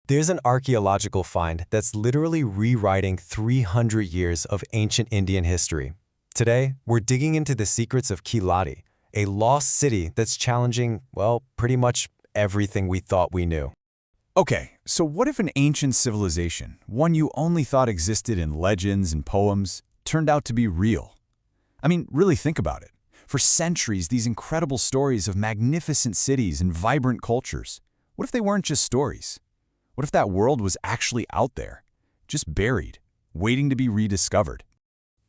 There's an archaeological find that's literally rewriting 300 years of ancient Indian history. Today, we're digging into the secrets of Keeladi, a lost city that's challenging, well, pretty much everything we thought we knew. Okay, so what if an ancient civilization, one you only thought existed in legends and poems, turned out to be real? I mean, really think about it. For centuries, these incredible stories of magnificent cities and vibrant cultures, what if they weren't just stories? What if that world was actually out there, just buried, waiting to be rediscovered?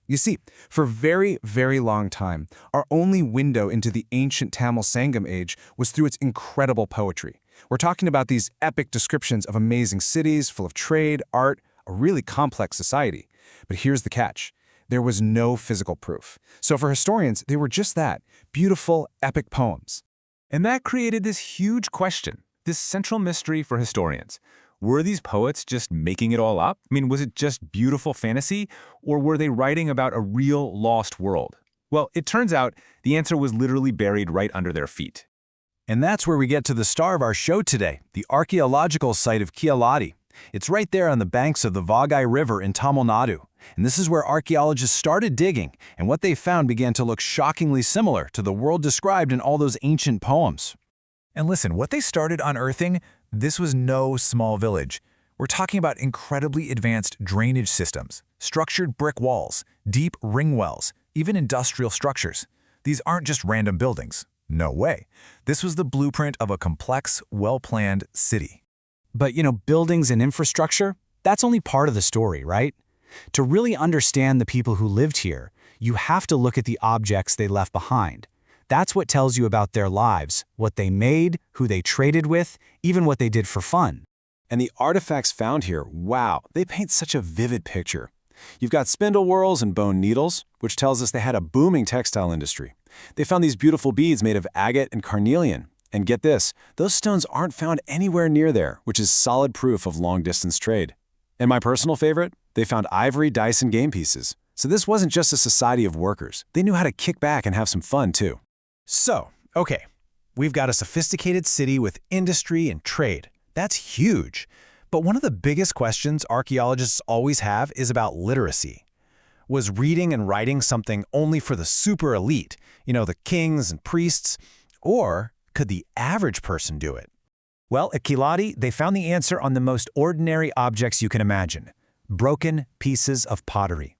You see, for a very, very long time, our only window into the ancient Tamil Sangam Age was through its incredible poetry. We're talking about these epic descriptions of amazing cities full of trade, art, a really complex society. But here's the catch. There was no physical proof. So for historians, they were just that, beautiful, epic poems. And that created this huge question, this central mystery for historians. Were these poets just making it all up? I mean, was it just beautiful fantasy, or were they writing about a real lost world? Well, it turns out the answer was literally buried right under their feet. And that's where we get to the star of our show today, the archaeological site of Keeladi. It's right there on the banks of the Vagai River in Tamil Nadu. And this is where archaeologists started digging, and what they found began to look shockingly similar to the world described in all those ancient poems. And listen, what they started unearthing, this was no small village. We're talking about incredibly advanced drainage systems, structured brick walls, deep ring wells, even industrial structures. These aren't just random buildings. No way. This was the blueprint of a complex, well-planned city. But, buildings and infrastructure, that's only part of the story, right? To really understand the people who lived here, you have to look at the objects they left behind. That's what tells you about their lives, what they made, who they traded with, even what they did for fun. And the artifacts found here, wow, they paint such a vivid picture. You've got spindle whorls and bone needles, which tells us they had a booming textile industry. They found these beautiful beads made of agate and carnelian. And get this, those stones aren't found anywhere near there, which is solid proof of long-distance trade. And my personal favorite, they found ivory, dice, and game pieces. So this wasn't just a society of workers. They knew how to kick back and have some fun, too. So, okay, we've got a sophisticated city with industry and trade. That's huge. But one of the biggest questions archaeologists always have is about literacy. Was reading and writing something only for the super elite, the kings and priests? Or could the average person do it? Well, at Keeladi, they found the answer on the most ordinary objects you can imagine, broken pieces of pottery.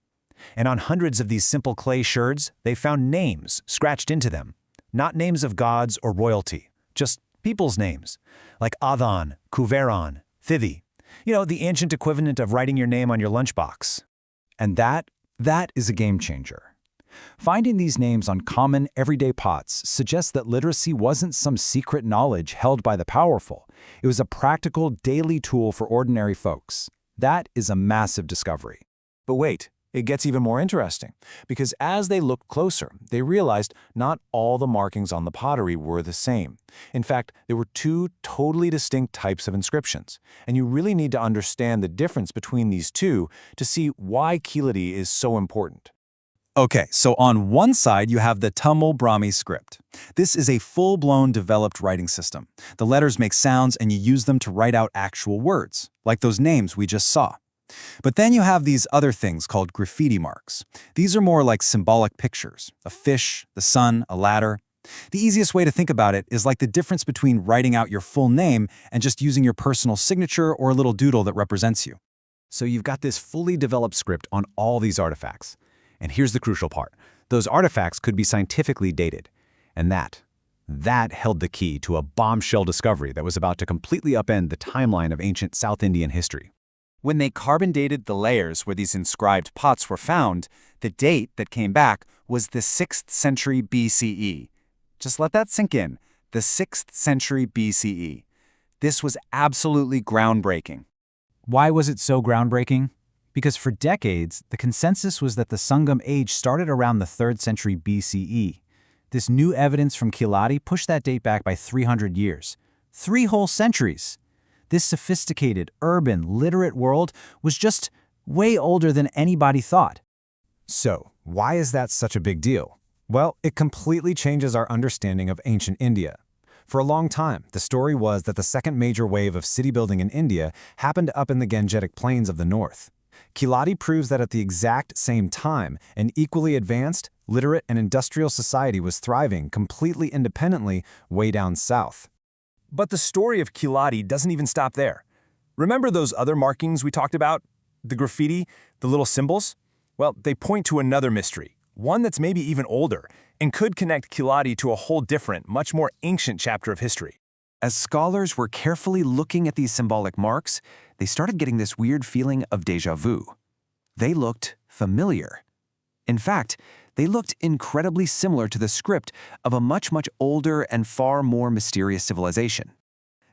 And on hundreds of these simple clay sherds, they found names scratched into them. Not names of gods or royalty, just people's names, like Adhan, Kuveran, Thivi. The ancient equivalent of writing your name on your lunchbox. And that is a game changer. Finding these names on common, everyday pots suggests that literacy wasn't some secret knowledge held by the powerful. It was a practical, daily tool for ordinary folks. That is a massive discovery. But wait, it gets even more interesting, because as they looked closer, they realized not all the markings on the pottery were the same. In fact, there were two totally distinct types of inscriptions, and you really need to understand the difference between these two to see why Keeladi is so important. Okay, so on one side, you have the Tamil-Brahmi script. This is a full-blown developed writing system. The letters make sounds and you use them to write out actual words, like those names we just saw. But then you have these other things called graffiti marks. These are more like symbolic pictures, a fish, the sun, a ladder. The easiest way to think about it is like the difference between writing out your full name and just using your personal signature or a little doodle that represents you. So you've got this fully developed script on all these artifacts. And here's the crucial part. Those artifacts could be scientifically dated. And that held the key to a bombshell discovery that was about to completely upend the timeline of ancient South Indian history. When they carbon dated the layers where these inscribed pots were found, the date that came back was the 6th century BCE. Just let that sink in, the 6th century BCE. This was absolutely groundbreaking. Why was it so groundbreaking? Because for decades, the consensus was that the Sangam Age started around the 3rd century BCE. This new evidence from Keeladi pushed that date back by 300 years. 3 whole centuries! This sophisticated, urban, literate world was just way older than anybody thought. So, why is that such a big deal? Well, it completely changes our understanding of ancient India. For a long time, the story was that the second major wave of city building in India happened up in the Gangetic Plains of the north. Keeladi proves that at the exact same time, an equally advanced, literate, and industrial society was thriving completely independently way down south. But the story of Keeladi doesn't even stop there. Remember those other markings we talked about? The graffiti, the little symbols? Well, they point to another mystery, one that's maybe even older, and could connect Keeladi to a whole different, much more ancient chapter of history. As scholars were carefully looking at these symbolic marks, they started getting this weird feeling of déjà vu. They looked familiar. In fact, they looked incredibly similar to the script of a much, much older and far more mysterious civilization.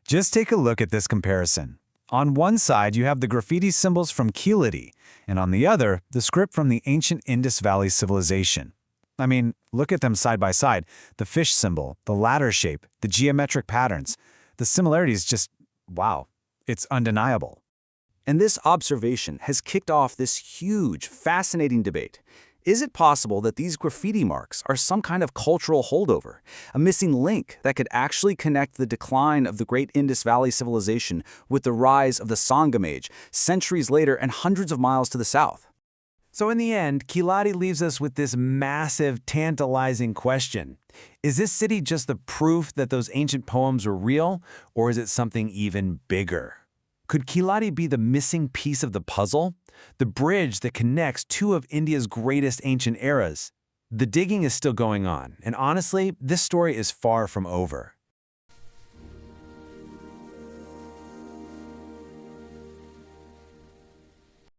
Just take a look at this comparison. On one side, you have the graffiti symbols from Keeladi, and on the other, the script from the ancient Indus Valley Civilization. I mean, look at them side by side. The fish symbol, the ladder shape, the geometric patterns. The similarities just, wow, it's undeniable. And this observation has kicked off this huge, fascinating debate. Is it possible that these graffiti marks are some kind of cultural holdover, a missing link that could actually connect the decline of the great Indus Valley civilization with the rise of the Sangam Age, centuries later and hundreds of miles to the south? So in the end, Keeladi leaves us with this massive, tantalizing question. Is this city just the proof that those ancient poems were real, or is it something even bigger? Could Keeladi be the missing piece of the puzzle? The bridge that connects two of India's greatest ancient eras? The digging is still going on, and honestly, this story is far from over.